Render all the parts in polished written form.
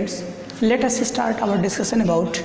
students, let us start our discussion about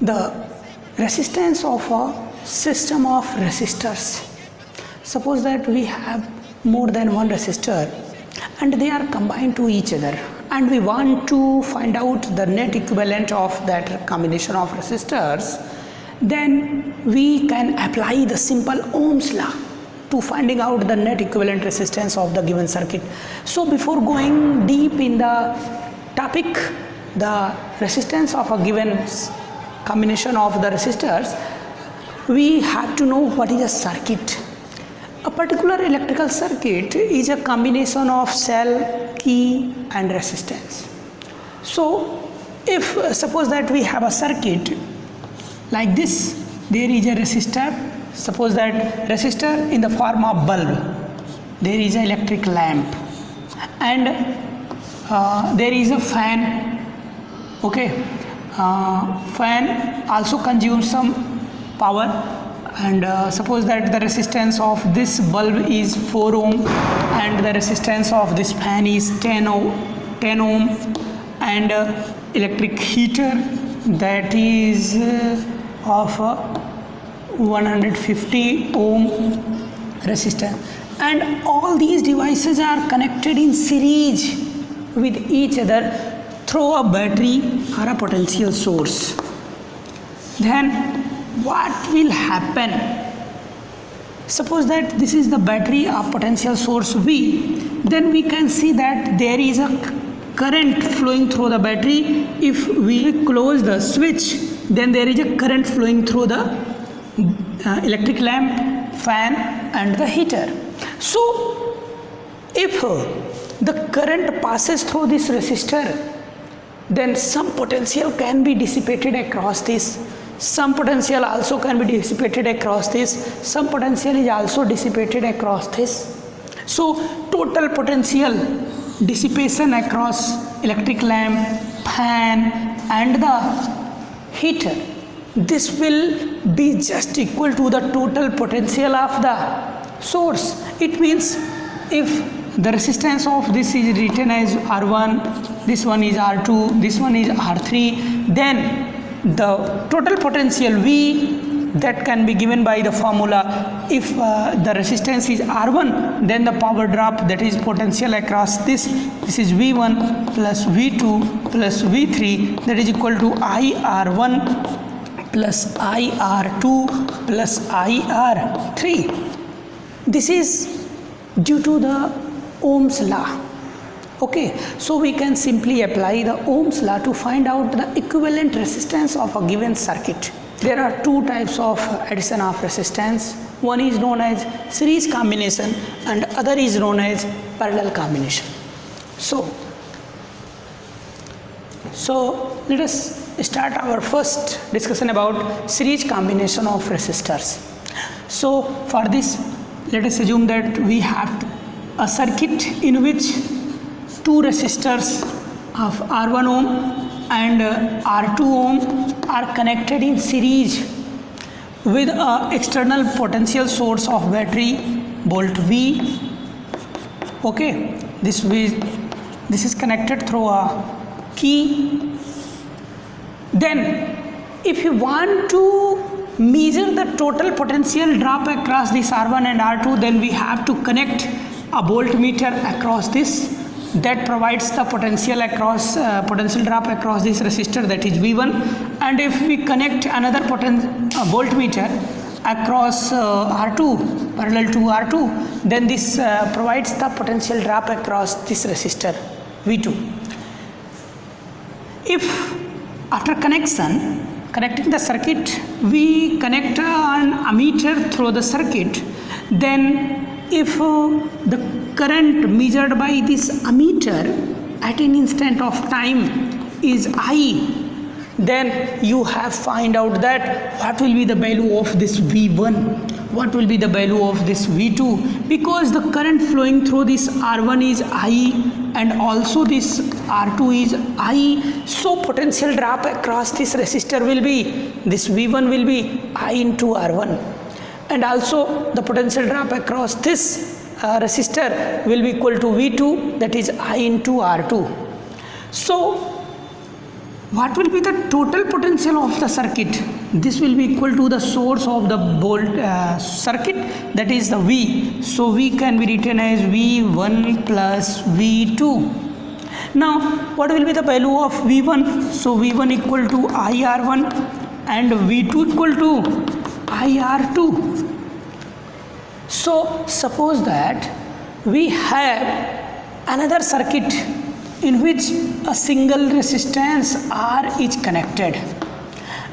the resistance of a system of resistors. Suppose that we have more than one resistor and they are combined to each other, and we want to find out the net equivalent of that combination of resistors. Then we can apply the simple Ohm's law to finding out the net equivalent resistance of the given circuit. So before going deep in the topic, the resistance of a given combination of the resistors, we have to know what is a circuit. A particular electrical circuit is a combination of cell, key and resistance. So if suppose that we have a circuit like this, there is a resistor. Suppose that resistor in the form of bulb, there is an electric lamp, and there is a fan. Okay, fan also consumes some power, and suppose that the resistance of this bulb is 4 ohm and the resistance of this fan is 10 ohm, and electric heater that is of 150 ohm resistance, and all these devices are connected in series with each other through a battery or a potential source. Then what will happen? Suppose that this is the battery or potential source V, then we can see that there is a current flowing through the battery. If we close the switch, then there is a current flowing through the electric lamp, fan and the heater. So if the current passes through this resistor, then some potential can be dissipated across this, some potential also can be dissipated across this, some potential is also dissipated across this. So total potential dissipation across electric lamp, fan and the heater, this will be just equal to the total potential of the source. It means if the resistance of this is written as R1, this one is R2, this one is R3, then the total potential V that can be given by the formula. If the resistance is R1, then the power drop, that is potential across this is V1 plus V2 plus V3, that is equal to IR1 plus IR2 plus IR3. This is due to the Ohm's law. Okay, so we can simply apply the Ohm's law to find out the equivalent resistance of a given circuit. There are two types of addition of resistance. One is known as series combination and other is known as parallel combination. So let us start our first discussion about series combination of resistors. So for this, let us assume that we have a circuit in which two resistors of R1 ohm and R2 ohm are connected in series with an external potential source of battery volt V. Okay, this is connected through a key. Then if you want to measure the total potential drop across this R1 and R2, then we have to connect a voltmeter across this that provides the potential across potential drop across this resistor, that is V1, and if we connect another voltmeter across R2 parallel to R2, then this provides the potential drop across this resistor V2. If after connecting the circuit, we connect an ammeter through the circuit, then if the current measured by this ammeter at an instant of time is I, then you have find out that what will be the value of this V1, what will be the value of this V2, because the current flowing through this R1 is I and also this R2 is I, so potential drop across this resistor will be, this V1 will be I into R1, and also the potential drop across this resistor will be equal to V2, that is I into R2. So what will be the total potential of the circuit? This will be equal to the source of the circuit, that is the V. So V can be written as V1 plus V2. Now what will be the value of V1? So V1 equal to IR1 and V2 equal to IR2. So suppose that we have another circuit in which a single resistance R is connected,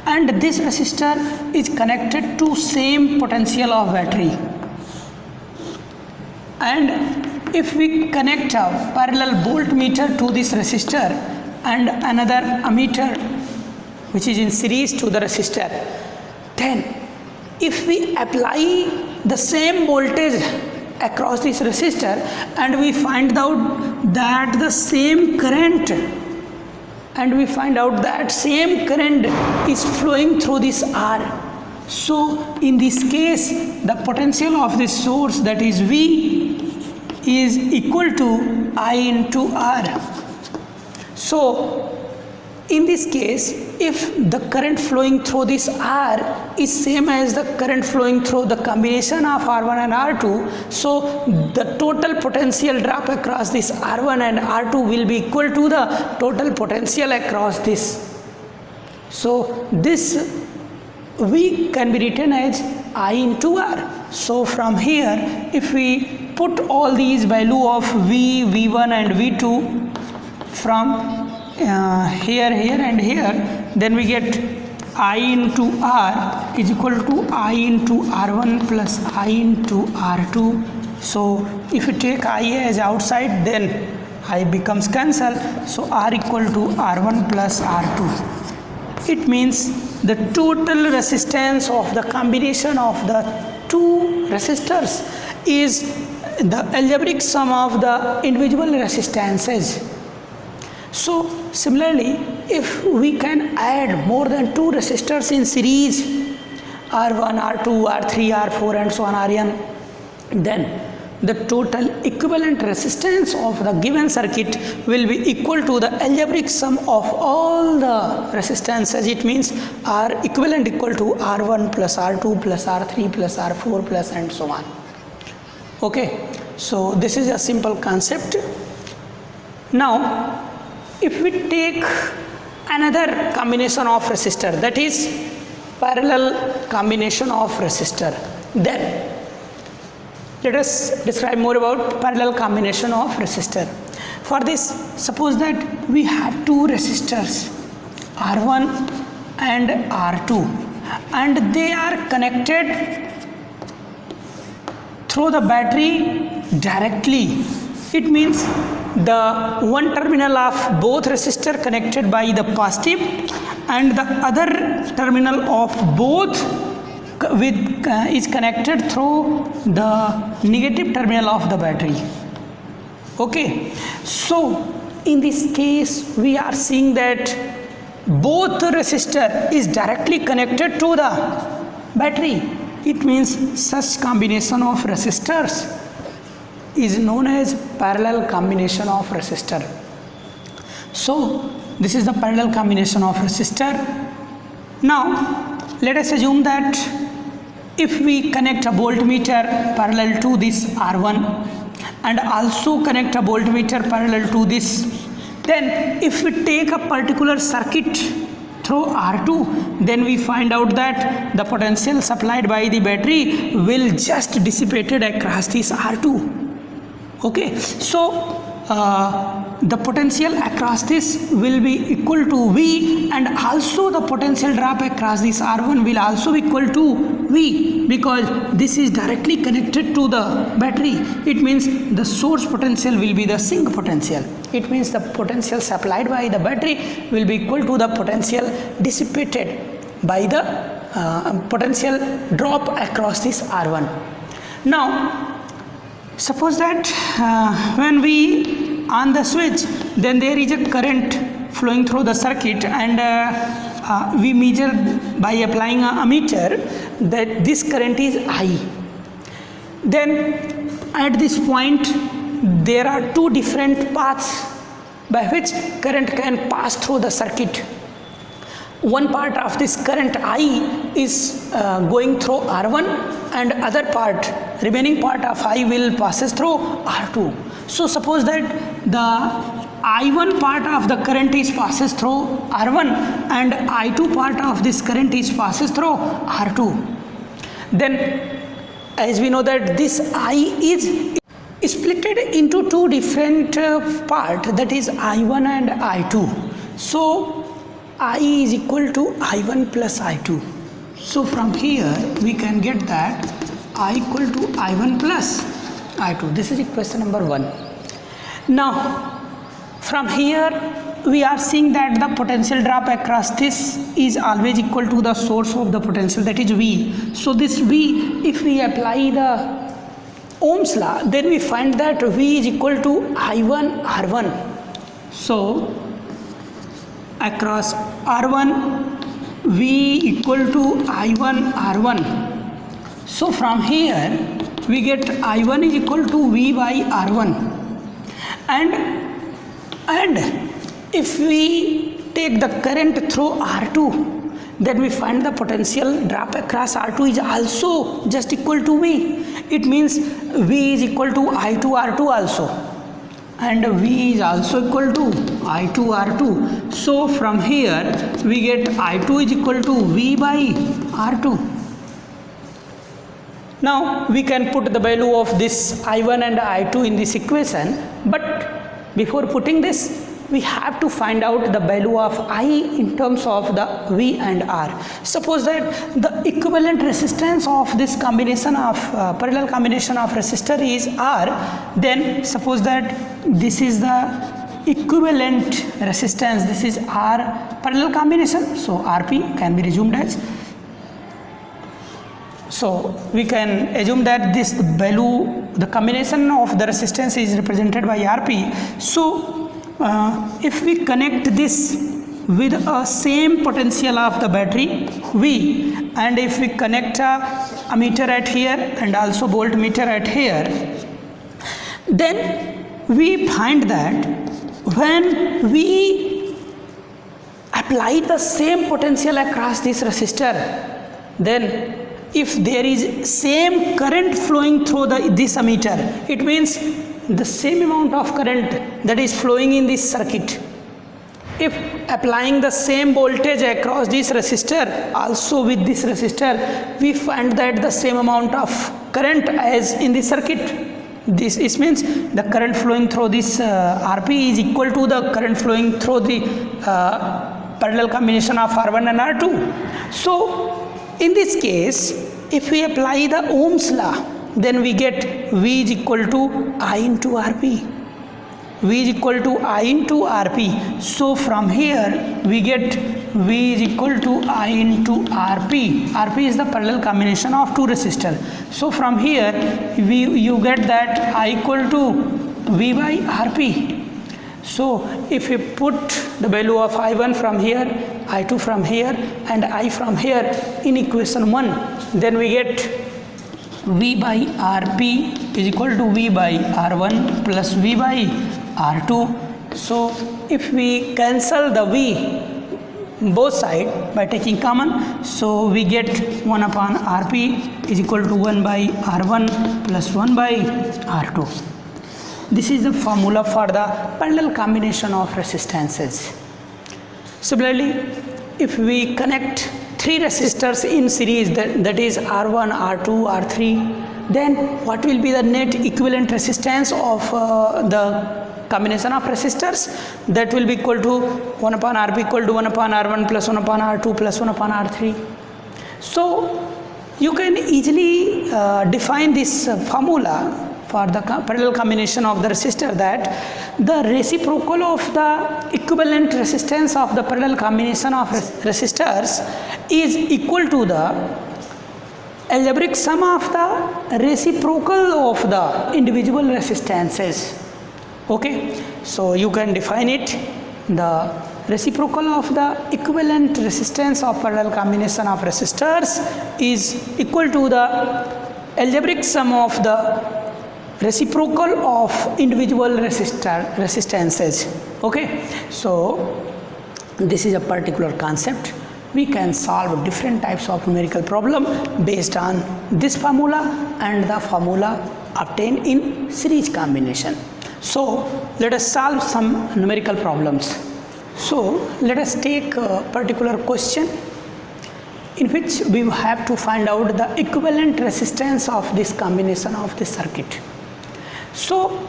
and this resistor is connected to same potential of battery, and if we connect a parallel voltmeter to this resistor and another ammeter which is in series to the resistor, then if we apply the same voltage across this resistor and we find out that the same current is flowing through this R. So in this case the potential of this source, that is V, is equal to I into R. So in this case, if the current flowing through this R is same as the current flowing through the combination of R1 and R2, so the total potential drop across this R1 and R2 will be equal to the total potential across this. So this V can be written as I into R. So from here, if we put all these value of V, V1 and V2 from here and here, then we get I into R is equal to I into R1 plus I into R2. So if you take I as outside, then I becomes cancelled, so R equal to R1 plus R2. It means the total resistance of the combination of the two resistors is the algebraic sum of the individual resistances. So similarly, if we can add more than two resistors in series, R1, R2, R3, R4 and so on, Rn, then the total equivalent resistance of the given circuit will be equal to the algebraic sum of all the resistances. It means R equivalent equal to R1 plus R2 plus R3 plus R4 plus and so on. Okay, so this is a simple concept. Now if we take another combination of resistor, that is parallel combination of resistor, then let us describe more about parallel combination of resistor. For this, suppose that we have two resistors, R1 and R2, and they are connected through the battery directly. It means the one terminal of both resistor connected by the positive and the other terminal of both is connected through the negative terminal of the battery. Okay, so in this case we are seeing that both the resistor is directly connected to the battery. It means such combination of resistors is known as parallel combination of resistor. So this is the parallel combination of resistor. Now let us assume that if we connect a voltmeter parallel to this R1 and also connect a voltmeter parallel to this, then if we take a particular circuit through R2, then we find out that the potential supplied by the battery will just dissipated across this R2. Okay, so the potential across this will be equal to V, and also the potential drop across this R1 will also be equal to V, because this is directly connected to the battery. It means the source potential will be the sink potential. It means the potential supplied by the battery will be equal to the potential dissipated by the potential drop across this R1. Now suppose that when we on the switch, then there is a current flowing through the circuit, and we measure by applying a ammeter that this current is I. Then at this point there are two different paths by which current can pass through the circuit. one part of this current I is going through R1 and other part, remaining part of I will passes through R2. So suppose that the I1 part of the current is passes through R1 and I2 part of this current is passes through R2. Then as we know that this I is splitted into two different part, that is I1 and I2. So I is equal to I1 plus I2. So from here we can get that I equal to I1 plus I2. This is equation number 1. Now from here we are seeing that the potential drop across this is always equal to the source of the potential, that is V. So this V, if we apply the Ohm's law, then we find that V is equal to I1 R1. So across R1 V equal to I1 R1. So from here we get I1 is equal to V by R1. And if we take the current through R2, then we find the potential drop across R2 is also just equal to V. It means V is equal to I2 R2 also, and V is also equal to I2 R2. So from here we get I2 is equal to V by R2. Now we can put the value of this I1 and I2 in this equation, but before putting this we have to find out the value of I in terms of the V and R. Suppose that the equivalent resistance of this combination of parallel combination of resistor is R, then suppose that this is the equivalent resistance, this is R parallel combination, so RP can be assumed as. So we can assume that this value, the combination of the resistance is represented by RP. So if we connect this with a same potential of the battery V, and if we connect a ammeter at here and also voltmeter at here, then we find that when we apply the same potential across this resistor, then if there is same current flowing through this ammeter, it means the same amount of current that is flowing in this circuit. If applying the same voltage across this resistor also with this resistor, we find that the same amount of current as in the circuit. This means the current flowing through this RP is equal to the current flowing through the parallel combination of R1 and R2. So in this case, if we apply the Ohm's law, then we get V is equal to I into RP. V is equal to I into RP. So from here we get V is equal to I into RP. RP is the parallel combination of two resistors. So from here you get that I equal to V by RP. So if we put the value of I1 from here, I2 from here and I from here in equation 1, then we get V by RP is equal to V by R1 plus V by R2. So if we cancel the V both sides by taking common, so we get 1 upon RP is equal to 1 by R1 plus 1 by R2. This is the formula for the parallel combination of resistances. Similarly, if we connect three resistors in series, that is R1, R2, R3, then what will be the net equivalent resistance of the combination of resistors? That will be equal to 1 upon RP equal to 1 upon R1 plus 1 upon R2 plus 1 upon R3. So you can easily define this formula for the parallel combination of the resistor, that the reciprocal of the equivalent resistance of the parallel combination of resistors is equal to the algebraic sum of the reciprocal of the individual resistances. Okay, so you can define it, the reciprocal of the equivalent resistance of parallel combination of resistors is equal to the algebraic sum of the reciprocal of individual resistances. Okay, so this is a particular concept we can solve different types of numerical problem based on this formula and the formula obtained in series combination. So let us solve some numerical problems. So let us take a particular question in which we have to find out the equivalent resistance of this combination of the circuit. So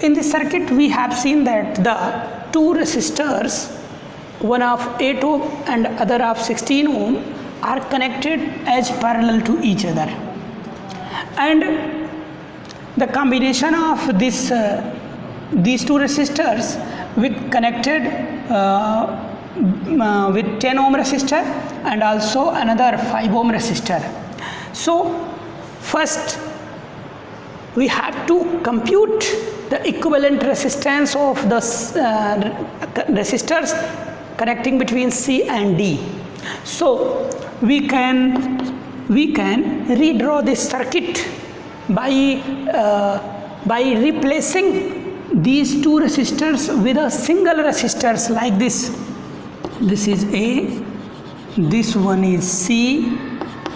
in the circuit we have seen that the two resistors, one of 8 ohm and other of 16 ohm, are connected as parallel to each other, and the combination of these two resistors with connected with 10 ohm resistor and also another 5 ohm resistor. So first we have to compute the equivalent resistance of the resistors connecting between C and D. So we can redraw this circuit by replacing these two resistors with a single resistors like this. This is A, this one is C,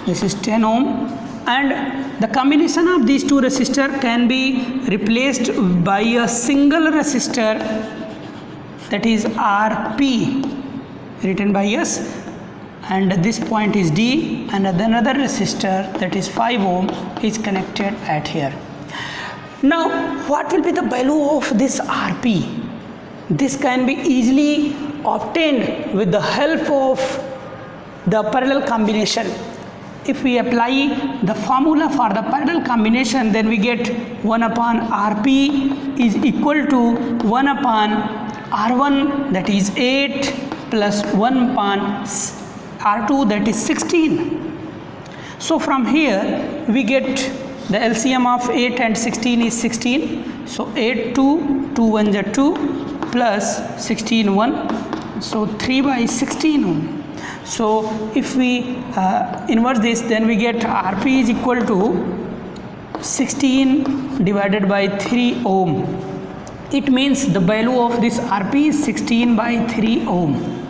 this is 10 ohm, and the combination of these two resistors can be replaced by a single resistor, that is Rp, written by us, and this point is D, and another resistor, that is 5 ohm, is connected at here. Now what will be the value of this Rp? This can be easily obtained with the help of the parallel combination. If we apply the formula for the parallel combination, then we get 1 upon Rp is equal to 1 upon R1, that is 8, plus 1 upon R2, that is 16. So from here we get the LCM of 8 and 16 is 16. So 8 2, 2 1 is 2, plus 16 1, so 3 by 16 ohm. So if we inverse this, then we get Rp is equal to 16 divided by 3 ohm. It means the value of this Rp is 16 by 3 ohm.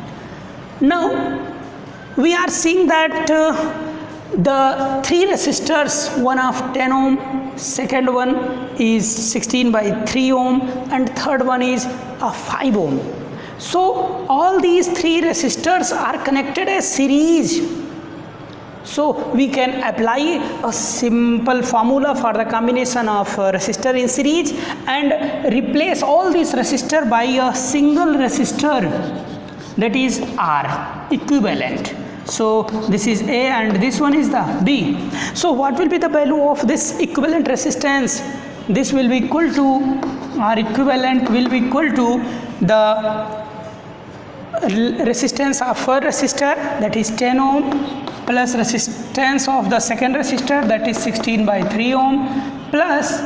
Now we are seeing that the three resistors, one of 10 ohm, second one is 16 by 3 ohm, and third one is a 5 ohm. So all these three resistors are connected as series. So we can apply a simple formula for the combination of resistor in series and replace all these resistor by a single resistor, that is R, equivalent. So this is A and this one is the B. So what will be the value of this equivalent resistance? This will be equal to, or equivalent will be equal to the resistance of first resistor, that is 10 ohm, plus resistance of the second resistor, that is 16 by 3 ohm, plus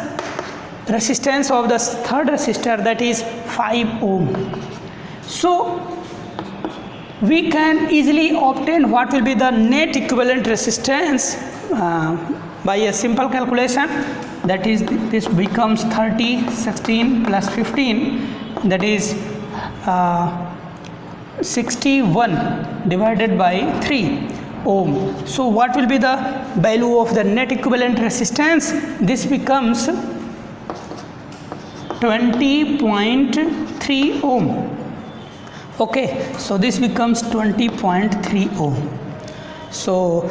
resistance of the third resistor, that is 5 ohm. So we can easily obtain what will be the net equivalent resistance by a simple calculation, that is this becomes 30, 16 plus 15, that is 61 divided by 3 ohm. So what will be the value of the net equivalent resistance? This becomes 20.3 ohm. Okay, so this becomes 20.3 ohm. So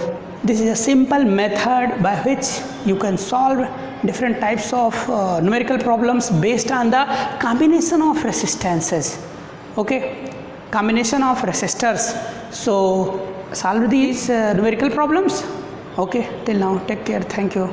this is a simple method by which you can solve different types of numerical problems based on the combination of resistances. Okay, combination of resistors. So solve these numerical problems. Okay, till now, take care. Thank you.